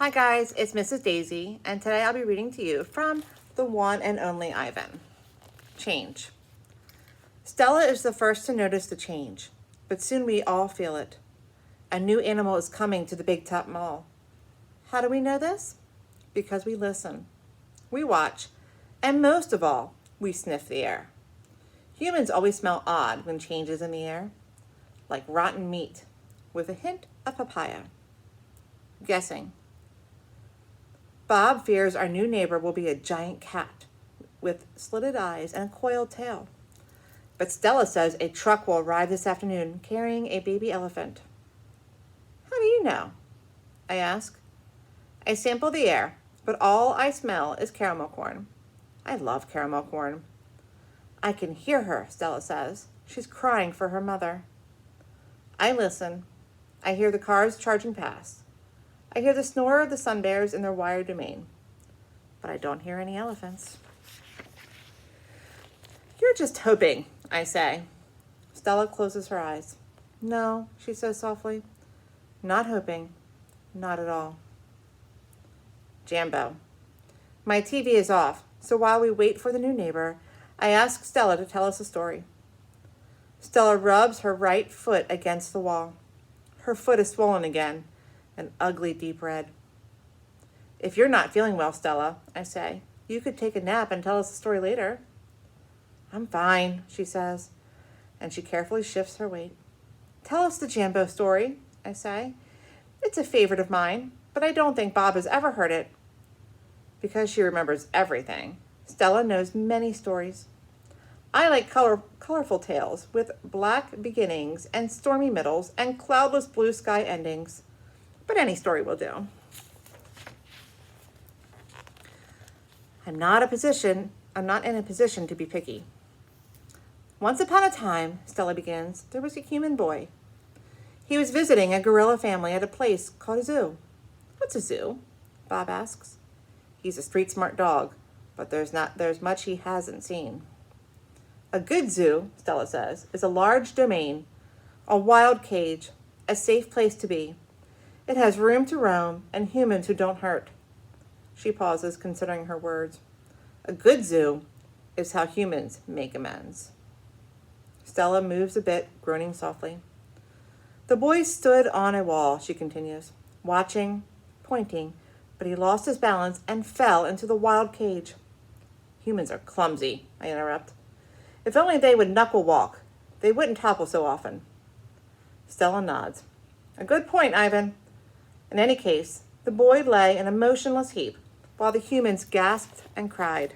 Hi guys, it's Mrs. Daisy, and today I'll be reading to you from The One and Only Ivan. Change. Stella is the first to notice the change, but soon we all feel it. A new animal is coming to the Big Top Mall. How do we know this? Because we listen. We watch, and most of all, we sniff the air. Humans always smell odd when change is in the air, like rotten meat with a hint of papaya. Guessing. Bob fears our new neighbor will be a giant cat with slitted eyes and a coiled tail. But Stella says a truck will arrive this afternoon carrying a baby elephant. How do you know? I ask. I sample the air, but all I smell is caramel corn. I love caramel corn. I can hear her, Stella says. She's crying for her mother. I listen. I hear the cars charging past. I hear the snore of the sun bears in their wire domain. But I don't hear any elephants. You're just hoping, I say. Stella closes her eyes. No, she says softly. Not hoping. Not at all. Jambo. My TV is off, so while we wait for the new neighbor, I ask Stella to tell us a story. Stella rubs her right foot against the wall. Her foot is swollen again, an ugly deep red. If you're not feeling well, Stella, I say, you could take a nap and tell us the story later. I'm fine, she says, and she carefully shifts her weight. Tell us the Jambo story, I say. It's a favorite of mine, but I don't think Bob has ever heard it. Because she remembers everything, Stella knows many stories. I like colorful tales with black beginnings and stormy middles and cloudless blue sky endings. But any story will do. I'm not in a position to be picky. Once upon a time, Stella begins, there was a human boy. He was visiting a gorilla family at a place called a zoo. What's a zoo? Bob asks. He's a street-smart dog, but there's much he hasn't seen. A good zoo, Stella says, is a large domain, a wild cage, a safe place to be. It has room to roam and humans who don't hurt. She pauses, considering her words. A good zoo is how humans make amends. Stella moves a bit, groaning softly. The boy stood on a wall, she continues, watching, pointing, but he lost his balance and fell into the wild cage. Humans are clumsy, I interrupt. If only they would knuckle walk, they wouldn't topple so often. Stella nods. A good point, Ivan. In any case, the boy lay in a motionless heap while the humans gasped and cried.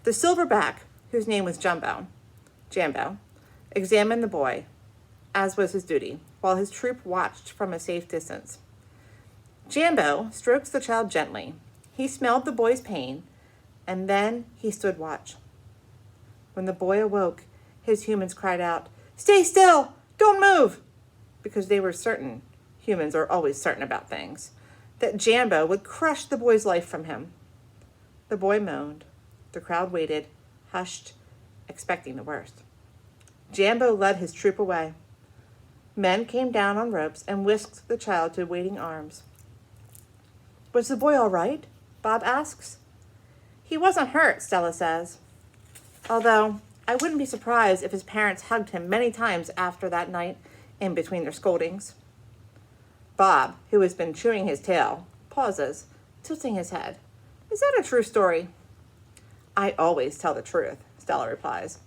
The silverback, whose name was Jambo, examined the boy, as was his duty, while his troop watched from a safe distance. Jambo strokes the child gently. He smelled the boy's pain, and then he stood watch. When the boy awoke, his humans cried out, "Stay still! Don't move!" Because they were certain, humans are always certain about things, that Jambo would crush the boy's life from him. The boy moaned. The crowd waited, hushed, expecting the worst. Jambo led his troop away. Men came down on ropes and whisked the child to waiting arms. Was the boy all right? Bob asks. He wasn't hurt, Stella says. Although, I wouldn't be surprised if his parents hugged him many times after that night in between their scoldings. Bob, who has been chewing his tail, pauses, tilting his head. Is that a true story? I always tell the truth, Stella replies.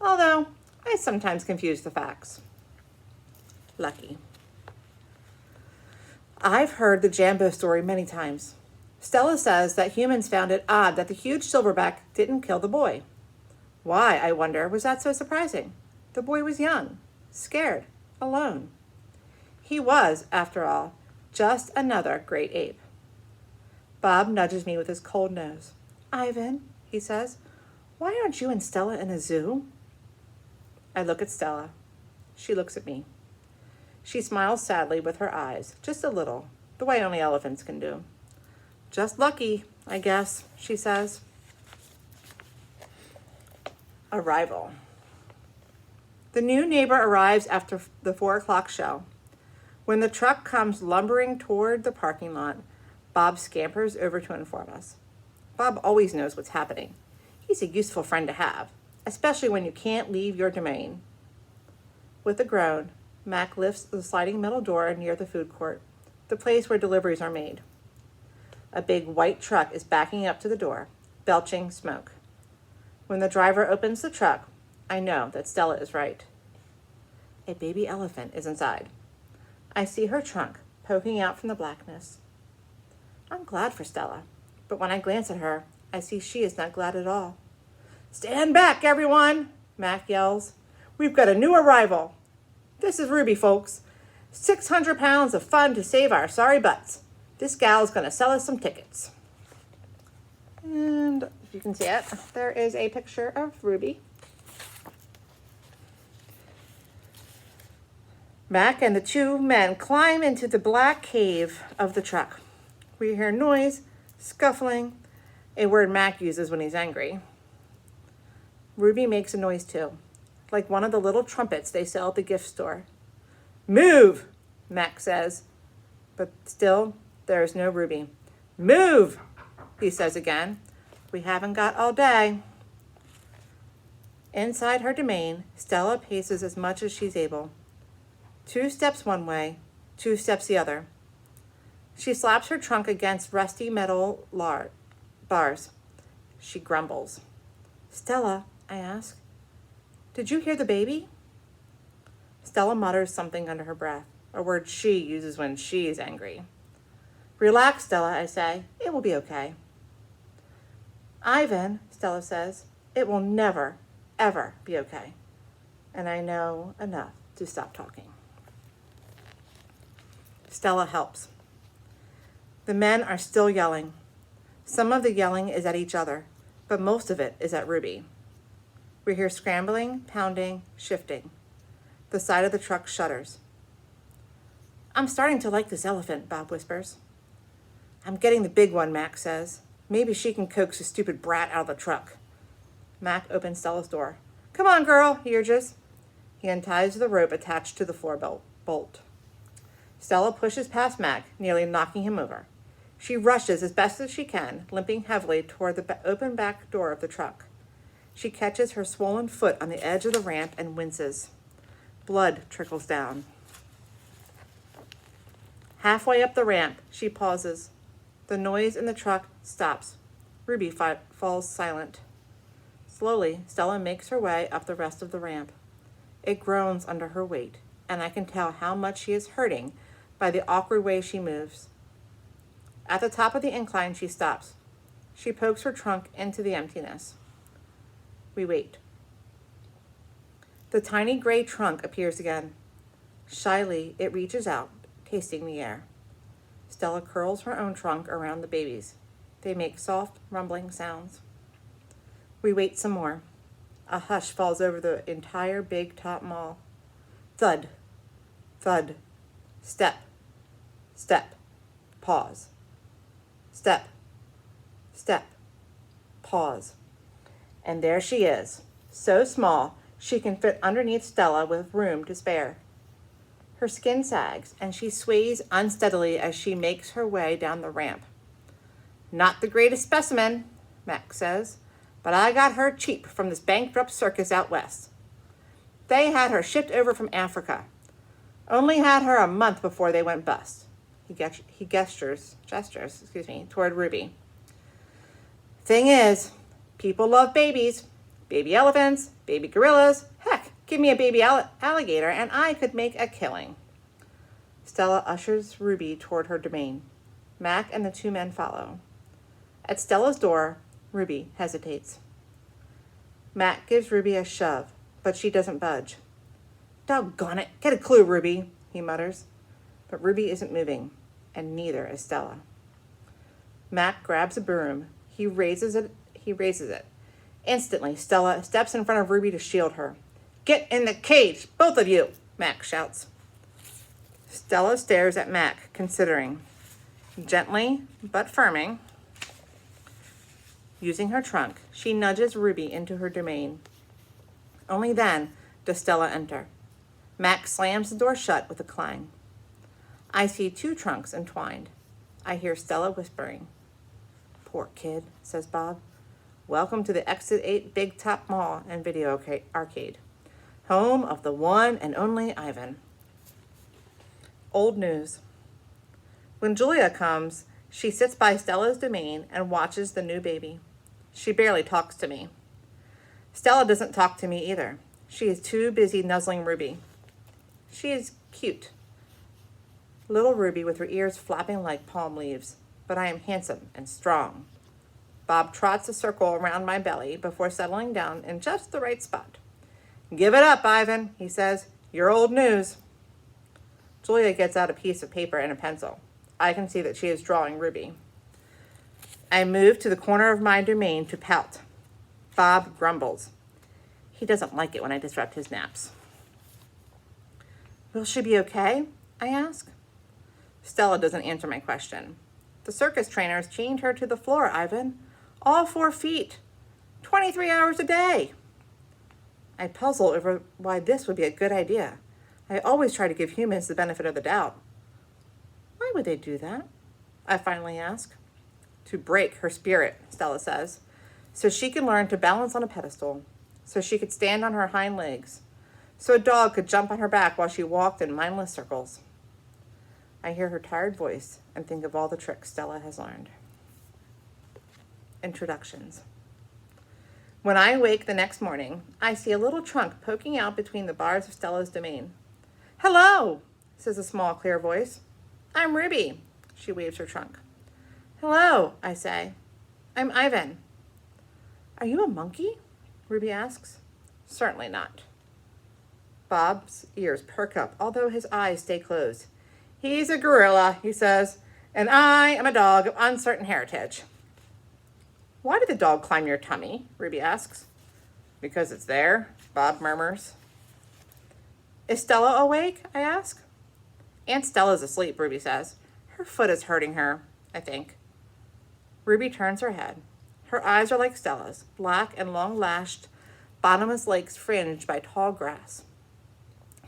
Although, I sometimes confuse the facts. Lucky. I've heard the Jambo story many times. Stella says that humans found it odd that the huge silverback didn't kill the boy. Why, I wonder, was that so surprising? The boy was young, scared, alone. He was, after all, just another great ape. Bob nudges me with his cold nose. Ivan, he says, why aren't you and Stella in a zoo? I look at Stella. She looks at me. She smiles sadly with her eyes, just a little, the way only elephants can do. Just lucky, I guess, she says. Arrival. The new neighbor arrives after the 4 o'clock show. When the truck comes lumbering toward the parking lot, Bob scampers over to inform us. Bob always knows what's happening. He's a useful friend to have, especially when you can't leave your domain. With a groan, Mac lifts the sliding metal door near the food court, the place where deliveries are made. A big white truck is backing up to the door, belching smoke. When the driver opens the truck, I know that Stella is right. A baby elephant is inside. I see her trunk poking out from the blackness. I'm glad for Stella, but when I glance at her, I see she is not glad at all. Stand back, everyone, Mac yells. We've got a new arrival. This is Ruby, folks. 600 pounds of fun to save our sorry butts. This gal's gonna sell us some tickets. And if you can see it, there is a picture of Ruby. Mac and the two men climb into the black cave of the truck. We hear noise, scuffling, a word Mac uses when he's angry. Ruby makes a noise too, like one of the little trumpets they sell at the gift store. Move, Mac says, but still there is no Ruby. Move, he says again. We haven't got all day. Inside her domain, Stella paces as much as she's able. 2 steps one way, 2 steps the other. She slaps her trunk against rusty metal bars. She grumbles. Stella, I ask, did you hear the baby? Stella mutters something under her breath, a word she uses when she is angry. Relax, Stella, I say. It will be okay. Ivan, Stella says, it will never, ever be okay. And I know enough to stop talking. Stella helps. The men are still yelling. Some of the yelling is at each other, but most of it is at Ruby. We hear scrambling, pounding, shifting. The side of the truck shudders. I'm starting to like this elephant, Bob whispers. I'm getting the big one, Mac says. Maybe she can coax a stupid brat out of the truck. Mac opens Stella's door. Come on, girl, he urges. He unties the rope attached to the floor bolt. Stella pushes past Mac, nearly knocking him over. She rushes as best as she can, limping heavily toward the open back door of the truck. She catches her swollen foot on the edge of the ramp and winces. Blood trickles down. Halfway up the ramp, she pauses. The noise in the truck stops. Ruby falls silent. Slowly, Stella makes her way up the rest of the ramp. It groans under her weight, and I can tell how much she is hurting by the awkward way she moves. At the top of the incline, she stops. She pokes her trunk into the emptiness. We wait. The tiny gray trunk appears again. Shyly, it reaches out, tasting the air. Stella curls her own trunk around the baby's. They make soft, rumbling sounds. We wait some more. A hush falls over the entire big top mall. Thud, thud, step, step, pause. Step, step, pause. And there she is, so small she can fit underneath Stella with room to spare. Her skin sags, and she sways unsteadily as she makes her way down the ramp. Not the greatest specimen, Mac says, but I got her cheap from this bankrupt circus out west. They had her shipped over from Africa. Only had her a month before they went bust. He gestures toward Ruby. Thing is, people love babies. Baby elephants, baby gorillas. Heck, give me a baby alligator and I could make a killing. Stella ushers Ruby toward her domain. Mac and the 2 men follow. At Stella's door, Ruby hesitates. Mac gives Ruby a shove, but she doesn't budge. Doggone it, get a clue, Ruby, he mutters. But Ruby isn't moving, and neither is Stella. Mac grabs a broom. He raises it. Instantly, Stella steps in front of Ruby to shield her. Get in the cage, both of you, Mac shouts. Stella stares at Mac, considering. Gently, but firming, using her trunk, she nudges Ruby into her domain. Only then does Stella enter. Mac slams the door shut with a clang. I see 2 trunks entwined. I hear Stella whispering. "Poor kid," says Bob. "Welcome to the Exit 8 Big Top Mall and Video Arcade. Home of the one and only Ivan." Old news. When Julia comes, she sits by Stella's domain and watches the new baby. She barely talks to me. Stella doesn't talk to me either. She is too busy nuzzling Ruby. She is cute. Little Ruby with her ears flapping like palm leaves, but I am handsome and strong. Bob trots a circle around my belly before settling down in just the right spot. "Give it up, Ivan," he says. "You're old news." Julia gets out a piece of paper and a pencil. I can see that she is drawing Ruby. I move to the corner of my domain to pout. Bob grumbles. He doesn't like it when I disrupt his naps. "Will she be okay?" I ask. Stella doesn't answer my question. "The circus trainers chained her to the floor, Ivan. All 4 feet. 23 hours a day." I puzzle over why this would be a good idea. I always try to give humans the benefit of the doubt. "Why would they do that?" I finally ask. "To break her spirit," Stella says, "so she can learn to balance on a pedestal, so she could stand on her hind legs, so a dog could jump on her back while she walked in mindless circles." I hear her tired voice and think of all the tricks Stella has learned. Introductions. When I wake the next morning, I see a little trunk poking out between the bars of Stella's domain. "Hello," says a small, clear voice. "I'm Ruby." She waves her trunk. "Hello," I say. "I'm Ivan." "Are you a monkey?" Ruby asks. "Certainly not." Bob's ears perk up, although his eyes stay closed. "He's a gorilla," he says, "and I am a dog of uncertain heritage." "Why did the dog climb your tummy?" Ruby asks. "Because it's there," Bob murmurs. "Is Stella awake?" I ask. "Aunt Stella's asleep," Ruby says. "Her foot is hurting her, I think." Ruby turns her head. Her eyes are like Stella's, black and long-lashed, bottomless legs fringed by tall grass.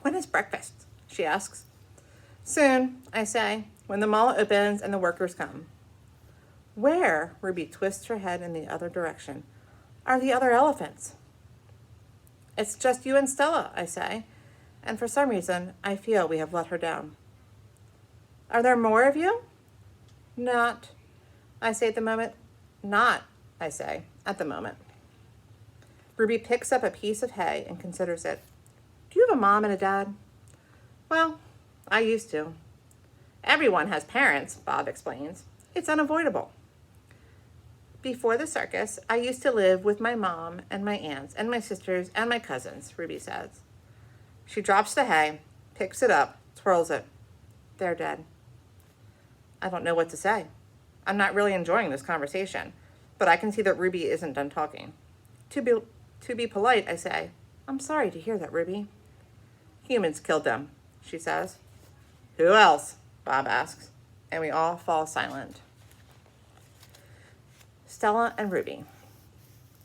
"When is breakfast?" she asks. "Soon," I say, "when the mall opens and the workers come." "Where," Ruby twists her head in the other direction, "are the other elephants?" "It's just you and Stella," I say, and for some reason, I feel we have let her down. "Are there more of you?" "Not," I say at the moment. "Not," I say, "at the moment." Ruby picks up a piece of hay and considers it. "Do you have a mom and a dad?" "Well, I used to." "Everyone has parents," Bob explains. "It's unavoidable." "Before the circus, I used to live with my mom and my aunts and my sisters and my cousins," Ruby says. She drops the hay, picks it up, twirls it. "They're dead." I don't know what to say. I'm not really enjoying this conversation, but I can see that Ruby isn't done talking. To be polite, I say, "I'm sorry to hear that, Ruby." "Humans killed them," she says. "Who else?" Bob asks, and we all fall silent. Stella and Ruby.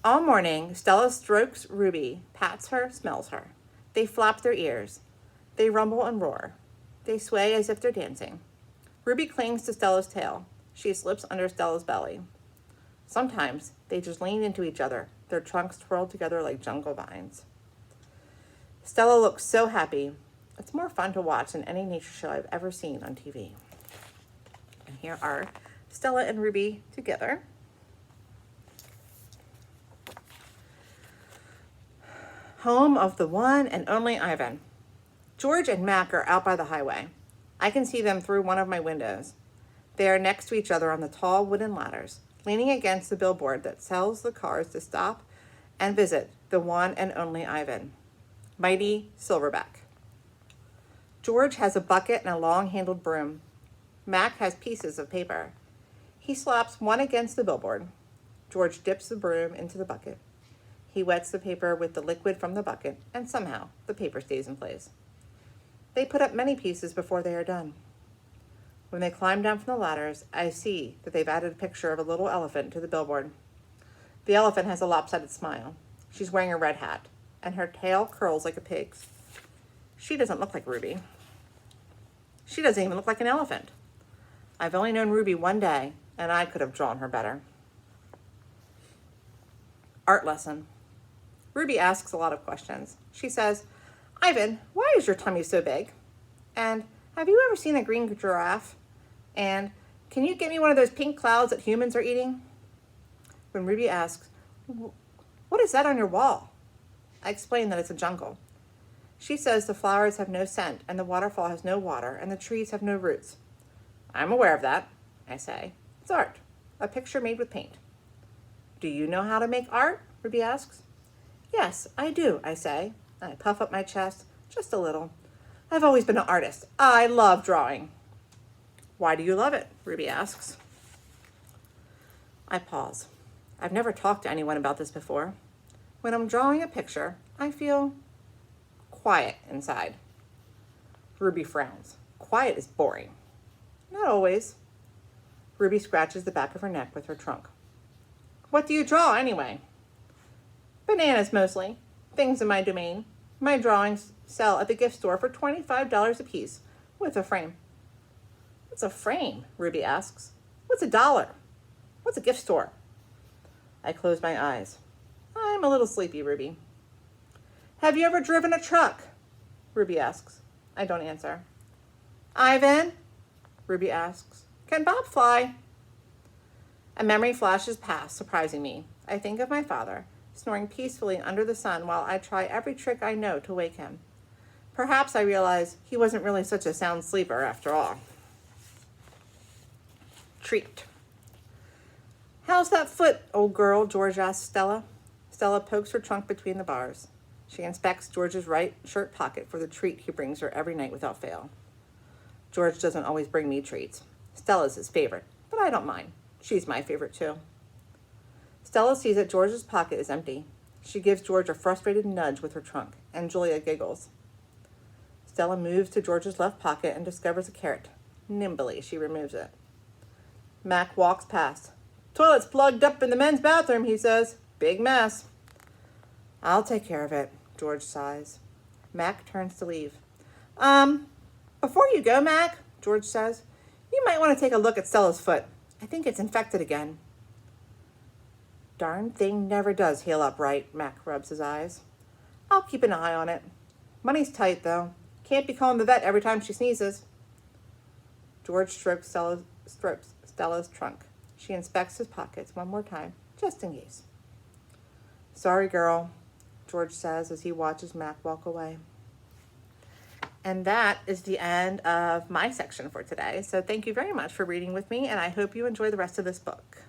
All morning, Stella strokes Ruby, pats her, smells her. They flap their ears. They rumble and roar. They sway as if they're dancing. Ruby clings to Stella's tail. She slips under Stella's belly. Sometimes they just lean into each other, their trunks twirled together like jungle vines. Stella looks so happy. It's more fun to watch than any nature show I've ever seen on TV. And here are Stella and Ruby together. Home of the one and only Ivan. George and Mac are out by the highway. I can see them through one of my windows. They are next to each other on the tall wooden ladders, leaning against the billboard that tells the cars to stop and visit the one and only Ivan. Mighty Silverback. George has a bucket and a long-handled broom. Mac has pieces of paper. He slaps one against the billboard. George dips the broom into the bucket. He wets the paper with the liquid from the bucket, and somehow the paper stays in place. They put up many pieces before they are done. When they climb down from the ladders, I see that they've added a picture of a little elephant to the billboard. The elephant has a lopsided smile. She's wearing a red hat, and her tail curls like a pig's. She doesn't look like Ruby. She doesn't even look like an elephant. I've only known Ruby one day, and I could have drawn her better. Art lesson. Ruby asks a lot of questions. She says, Ivan, why is your tummy so big? And have you ever seen a green giraffe? And can you get me one of those pink clouds that humans are eating? When Ruby asks, what is that on your wall? I explain that it's a jungle. She says the flowers have no scent, and the waterfall has no water, and the trees have no roots. I'm aware of that, I say. It's art, a picture made with paint. Do you know how to make art? Ruby asks. Yes, I do, I say. I puff up my chest just a little. I've always been an artist. I love drawing. Why do you love it? Ruby asks. I pause. I've never talked to anyone about this before. When I'm drawing a picture, I feel quiet inside. Ruby frowns. Quiet is boring. Not always. Ruby scratches the back of her neck with her trunk. What do you draw anyway? Bananas mostly. Things in my domain. My drawings sell at the gift store for $25 a piece, with a frame. What's a frame? Ruby asks. What's $1? What's a gift store? I close my eyes. I'm a little sleepy, Ruby. Have you ever driven a truck? Ruby asks. I don't answer. Ivan? Ruby asks. Can Bob fly? A memory flashes past, surprising me. I think of my father, snoring peacefully under the sun while I try every trick I know to wake him. Perhaps I realize he wasn't really such a sound sleeper after all. Treat. How's that foot, old girl? George asks Stella. Stella pokes her trunk between the bars. She inspects George's right shirt pocket for the treat he brings her every night without fail. George doesn't always bring me treats. Stella's his favorite, but I don't mind. She's my favorite too. Stella sees that George's pocket is empty. She gives George a frustrated nudge with her trunk, and Julia giggles. Stella moves to George's left pocket and discovers a carrot. Nimbly, she removes it. Mac walks past. Toilet's plugged up in the men's bathroom, he says. Big mess. I'll take care of it, George sighs. Mac turns to leave. Before you go, Mac, George says, you might want to take a look at Stella's foot. I think it's infected again. Darn thing never does heal up right, Mac rubs his eyes. I'll keep an eye on it. Money's tight, though. Can't be calling the vet every time she sneezes. George strokes Stella's trunk. She inspects his pockets one more time, just in case. Sorry, girl, George says as he watches Mac walk away. And that is the end of my section for today. So thank you very much for reading with me, and I hope you enjoy the rest of this book.